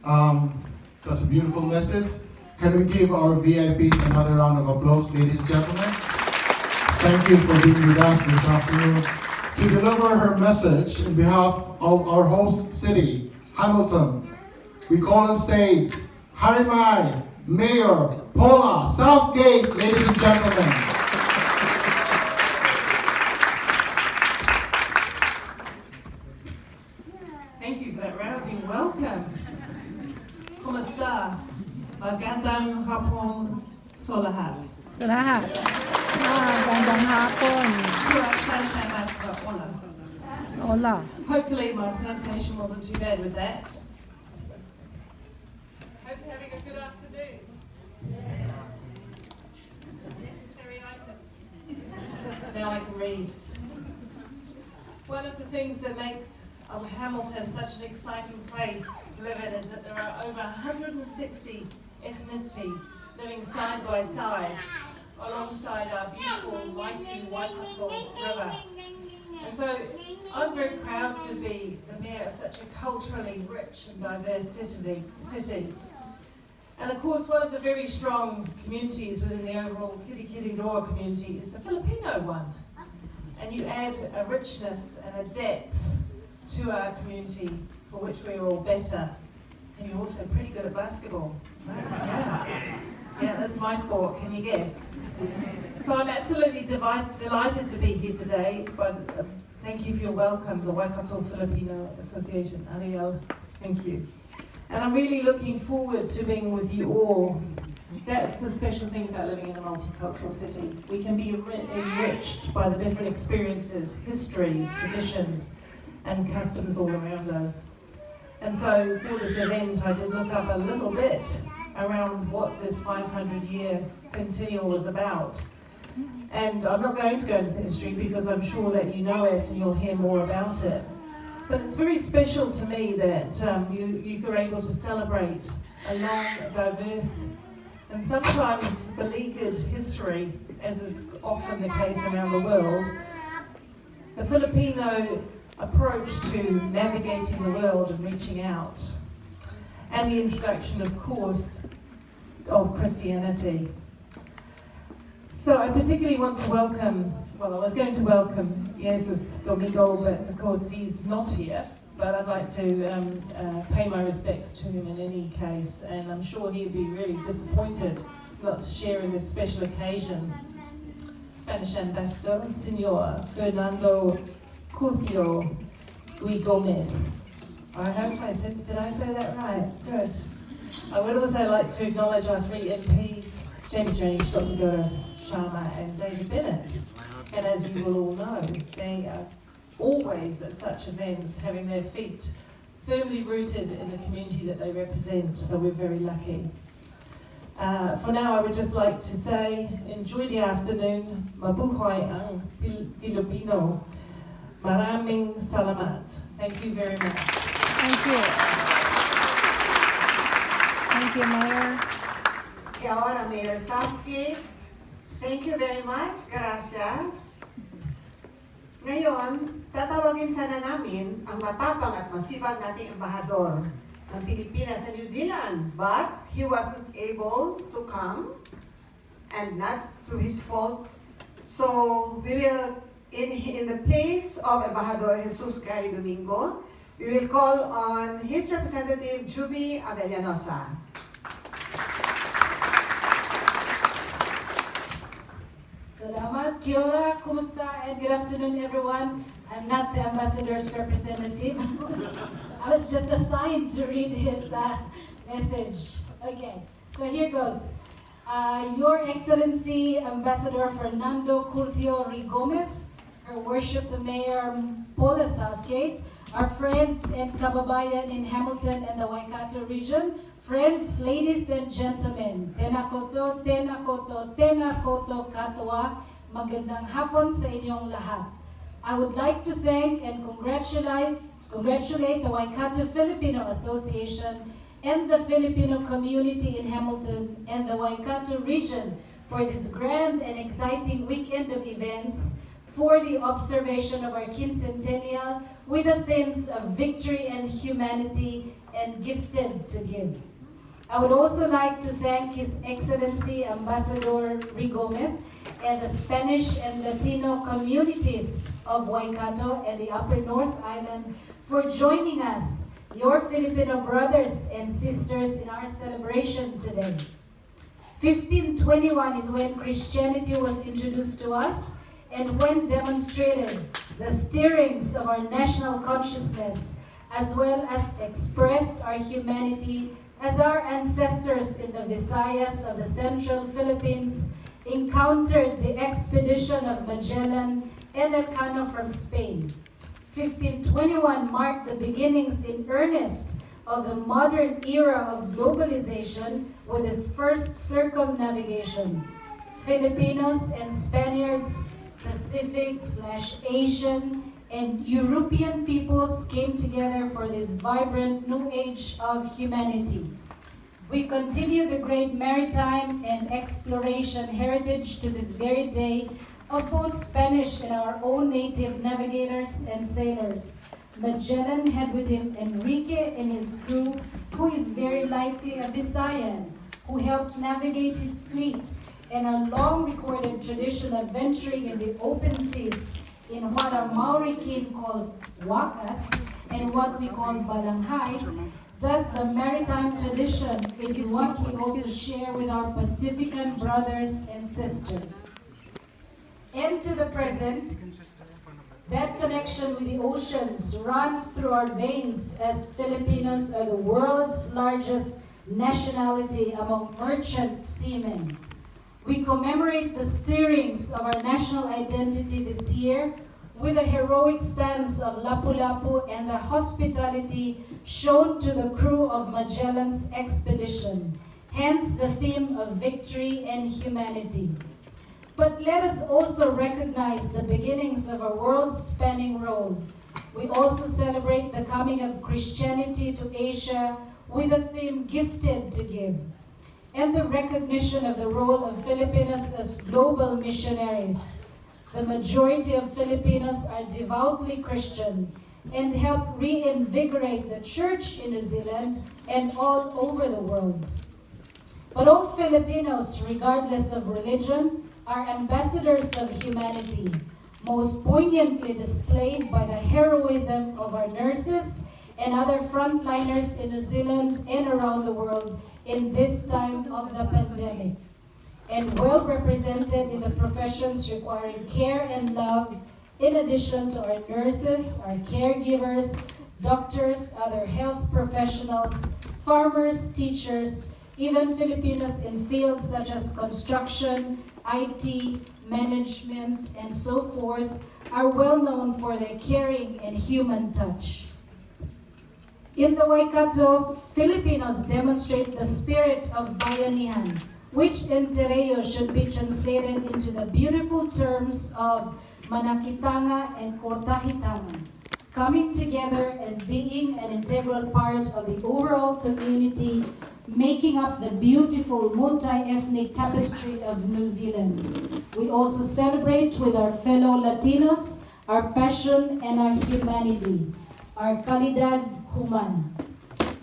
That's a beautiful message. Can we give our VIPs another round of applause, ladies and gentlemen? Thank you for being with us this afternoon. To deliver her message on behalf of our host city, Hamilton, we call on stage Harimai, Mayor Paula Southgate, ladies and gentlemen. Thank you for that rousing welcome. Kumusta? Magandang hapon sa lahat. Sa lahat. Gandang hapon. To our Spanish ambassador, hola. Hola. Hopefully my pronunciation wasn't too bad with that. Hope you're having a good afternoon. Necessary item. Now I can read. One of the things that makes Hamilton such an exciting place to live in is that there are over 160 ethnicities living side by side alongside our beautiful mighty Waikato River. And so I'm very proud to be the mayor of such a culturally rich and diverse city. And of course, one of the very strong communities within the overall Kirikiriroa community is the Filipino one. And you add a richness and a depth to our community for which we are all better. And you're also pretty good at basketball. Yeah, that's my sport, can you guess? So I'm absolutely delighted to be here today. But thank you for your welcome, the Waikato Filipino Association. Ariel, thank you. And I'm really looking forward to being with you all. That's the special thing about living in a multicultural city. We can be enriched by the different experiences, histories, traditions, and customs all around us. And so for this event, I did look up a little bit around what this 500-year centennial was about. And I'm not going to go into the history because I'm sure that you know it and you'll hear more about it. But it's very special to me that you were able to celebrate a long, diverse, and sometimes beleaguered history, as is often the case around the world. The Filipino approach to navigating the world and reaching out. And the introduction, of course, of Christianity. So I particularly want to welcome, well, I was going to welcome Jesus Domingo, but of course he's not here. But I'd like to pay my respects to him in any case, and I'm sure he'd be really disappointed not to share in this special occasion. Spanish Ambassador, Senor Fernando Curcio Gomez. I hope did I say that right? Good. I would also like to acknowledge our three MPs, James Strange, Dr. Gaurav Sharma and David Bennett. And as you will all know, they are always at such events having their feet firmly rooted in the community that they represent, so we're very lucky. For now, I would just like to say, enjoy the afternoon. Mabuhay ang Filipino. Maraming salamat. Thank you very much. Thank you. Thank you, Mayor. Kia ora, Mayor Southgate. Thank you very much. Gracias. Ngayon, tatawagin sana namin ang matapang at masibag nating embahador ng Pilipinas sa New Zealand. But he wasn't able to come, and not to his fault. So we will, in the place of Embahador Jesus Gary Domingo, we will call on his representative, Juby Avellanosa. Salamat, kia ora, kumusta, and good afternoon, everyone. I'm not the ambassador's representative. I was just assigned to read his message. Okay, so here goes. Your Excellency, Ambassador Fernando Curcio Gomez, Her Worship the Mayor Paula Southgate, our friends and kababayan in Hamilton and the Waikato region, friends, ladies and gentlemen, tena koto katoa, magandang hapon sa inyong lahat. I would like to thank and congratulate the Waikato Filipino Association and the Filipino community in Hamilton and the Waikato region for this grand and exciting weekend of events for the observation of our Quincentennial with the themes of victory and humanity, and gifted to give. I would also like to thank His Excellency Ambassador Rigomez and the Spanish and Latino communities of Waikato and the Upper North Island for joining us, your Filipino brothers and sisters, in our celebration today. 1521 is when Christianity was introduced to us and when demonstrated the stirrings of our national consciousness, as well as expressed our humanity as our ancestors in the Visayas of the Central Philippines encountered the expedition of Magellan and Elcano from Spain. 1521 marked the beginnings in earnest of the modern era of globalization with its first circumnavigation. Filipinos and Spaniards, Pacific/Asian, and European peoples came together for this vibrant new age of humanity. We continue the great maritime and exploration heritage to this very day of both Spanish and our own native navigators and sailors. Magellan had with him Enrique and his crew, who is very likely a Visayan, who helped navigate his fleet, and a long-recorded tradition of venturing in the open seas in what our Maori kin called wakas and what we call balanghais. Thus, the maritime tradition is what we also share with our Pacifican brothers and sisters. And to the present, that connection with the oceans runs through our veins, as Filipinos are the world's largest nationality among merchant seamen. We commemorate the stirrings of our national identity this year with a heroic stance of Lapu-Lapu and the hospitality shown to the crew of Magellan's expedition, hence the theme of victory and humanity. But let us also recognize the beginnings of a world-spanning road. We also celebrate the coming of Christianity to Asia with the theme Gifted to Give, and the recognition of the role of Filipinos as global missionaries. The majority of Filipinos are devoutly Christian and help reinvigorate the church in New Zealand and all over the world. But all Filipinos, regardless of religion, are ambassadors of humanity, most poignantly displayed by the heroism of our nurses and other frontliners in New Zealand and around the world in this time of the pandemic, and well represented in the professions requiring care and love, in addition to our nurses, our caregivers, doctors, other health professionals, farmers, teachers, even Filipinos in fields such as construction, IT, management, and so forth are well known for their caring and human touch. In the Waikato, Filipinos demonstrate the spirit of bayanihan, which in Tereo should be translated into the beautiful terms of manakitanga and kotahitanga, coming together and being an integral part of the overall community, making up the beautiful multi-ethnic tapestry of New Zealand. We also celebrate with our fellow Latinos our passion and our humanity, our kalidad humana.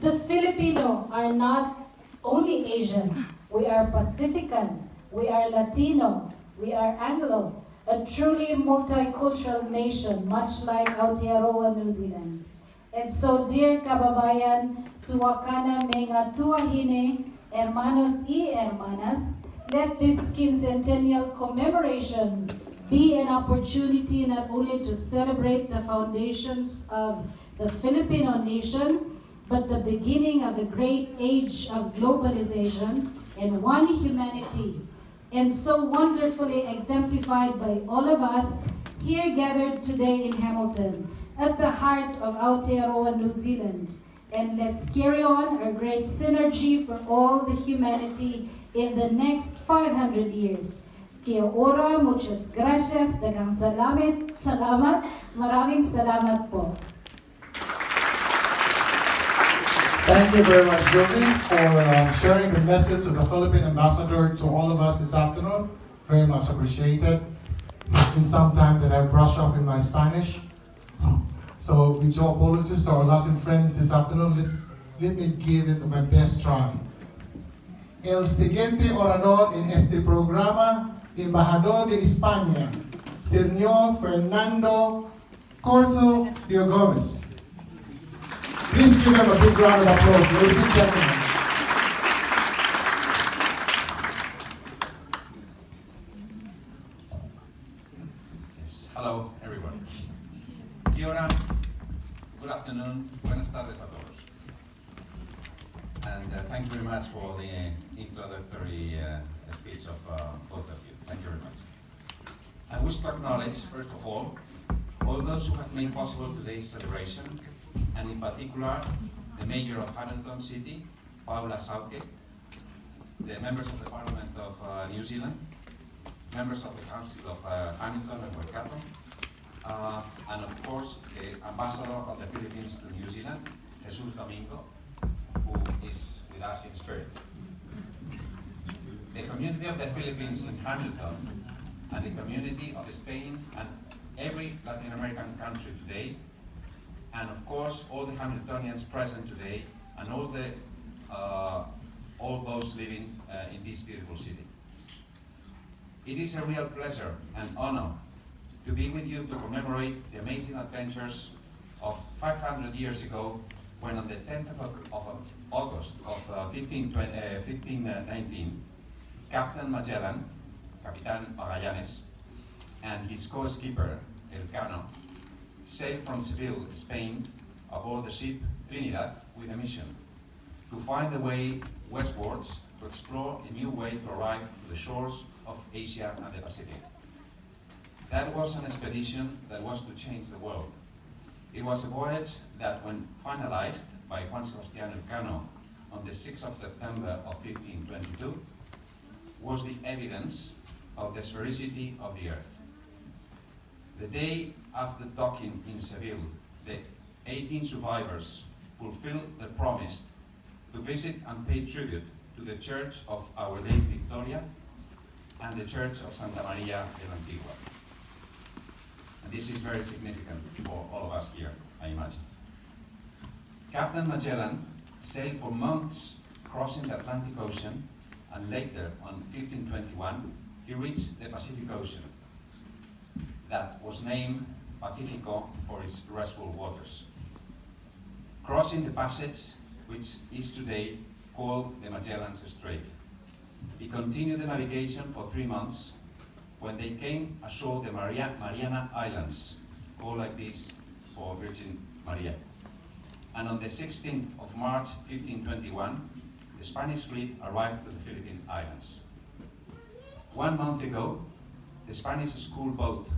The Filipino are not only Asian. We are Pacifican, we are Latino, we are Anglo, a truly multicultural nation, much like Aotearoa, New Zealand. And so, dear kababayan, tuwakana mga tuahine, hermanos y hermanas, let this quincentennial commemoration be an opportunity not only to celebrate the foundations of the Filipino nation, but the beginning of the great age of globalization and one humanity, and so wonderfully exemplified by all of us here gathered today in Hamilton, at the heart of Aotearoa, New Zealand. And let's carry on our great synergy for all the humanity in the next 500 years. Kia ora, muchas gracias, daghang salamat, maraming salamat po. Thank you very much, Jovi, for sharing the message of the Philippine ambassador to all of us this afternoon. Very much appreciated. It's been some time that I've brushed up in my Spanish. So with your apologies to our Latin friends this afternoon, let's let me give it my best try. El siguiente orador en este programa, embajador de España, Señor Fernando Corzo de Gómez. Please give him a big round of applause, ladies and gentlemen. Yes. Hello, everybody. Kia ora, good afternoon, buenas tardes a todos. And thank you very much for the introductory speech of both of you. Thank you very much. I wish to acknowledge, first of all those who have made possible today's celebration, and in particular, the Mayor of Hamilton City, Paula Southgate, the members of the Parliament of New Zealand, members of the Council of Hamilton and Waikato, and of course, the Ambassador of the Philippines to New Zealand, Jesus Domingo, who is with us in spirit. The community of the Philippines in Hamilton and the community of Spain and every Latin American country today, and of course all the Hamiltonians present today, and all those living in this beautiful city. It is a real pleasure and honor to be with you to commemorate the amazing adventures of 500 years ago, when on the 10th of August of 1519, Captain Magellan, Capitan Magallanes, and his co-skipper, Elcano, sailed from Seville, Spain, aboard the ship Trinidad with a mission to find the way westwards to explore a new way to arrive to the shores of Asia and the Pacific. That was an expedition that was to change the world. It was a voyage that, when finalized by Juan Sebastián Elcano on the 6th of September of 1522, was the evidence of the sphericity of the Earth. The day after docking in Seville, the 18 survivors fulfilled the promise to visit and pay tribute to the Church of Our Lady Victoria and the Church of Santa Maria del Antigua. And this is very significant for all of us here, I imagine. Captain Magellan sailed for months crossing the Atlantic Ocean, and later, on 1521, he reached the Pacific Ocean, that was named Pacifico for its restful waters. Crossing the passage, which is today called the Magellan's Strait, he continued the navigation for 3 months, when they came ashore the Mariana Islands, called like this for Virgin Maria. And on the 16th of March 1521, the Spanish fleet arrived to the Philippine Islands. 1 month ago, the Spanish school boat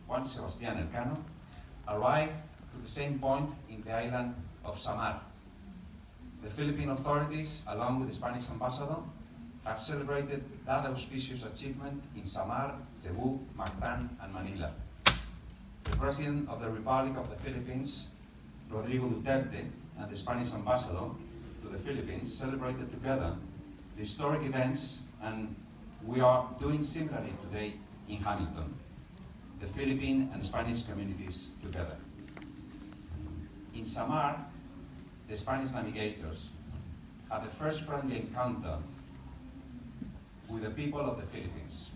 Juan Sebastián Elcano arrived to the same point in the island of Samar. The Philippine authorities, along with the Spanish ambassador, have celebrated that auspicious achievement in Samar, Cebu, Mactan, and Manila. The President of the Republic of the Philippines, Rodrigo Duterte, and the Spanish ambassador to the Philippines celebrated together the historic events, and we are doing similarly today in Hamilton, the Philippine and Spanish communities together. In Samar, the Spanish navigators had the first friendly encounter with the people of the Philippines,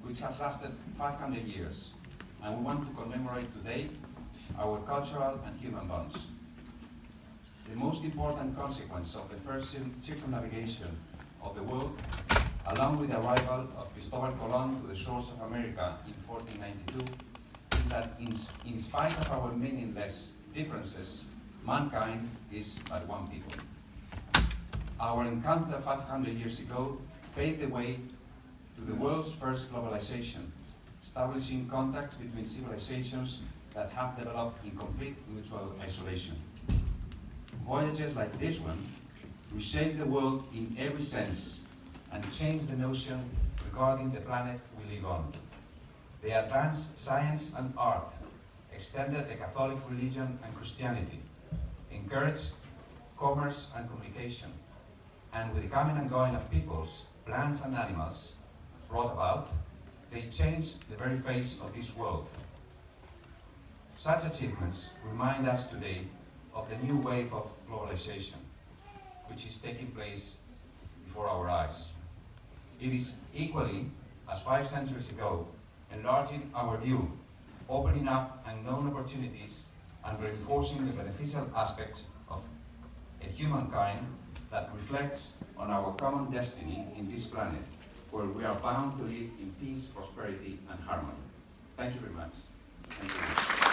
which has lasted 500 years, and we want to commemorate today our cultural and human bonds. The most important consequence of the first circumnavigation of the world, along with the arrival of Cristobal Colon to the shores of America in 1492, is that in spite of our meaningless differences, mankind is but one people. Our encounter 500 years ago paved the way to the world's first globalization, establishing contacts between civilizations that have developed in complete mutual isolation. Voyages like this one reshape the world in every sense and change the notion regarding the planet we live on. They advanced science and art, extended the Catholic religion and Christianity, encouraged commerce and communication, and with the coming and going of peoples, plants and animals brought about, they changed the very face of this world. Such achievements remind us today of the new wave of globalization, which is taking place before our eyes. It is equally, as 5 centuries ago, enlarging our view, opening up unknown opportunities, and reinforcing the beneficial aspects of a humankind that reflects on our common destiny in this planet, where we are bound to live in peace, prosperity, and harmony. Thank you very much. Thank you.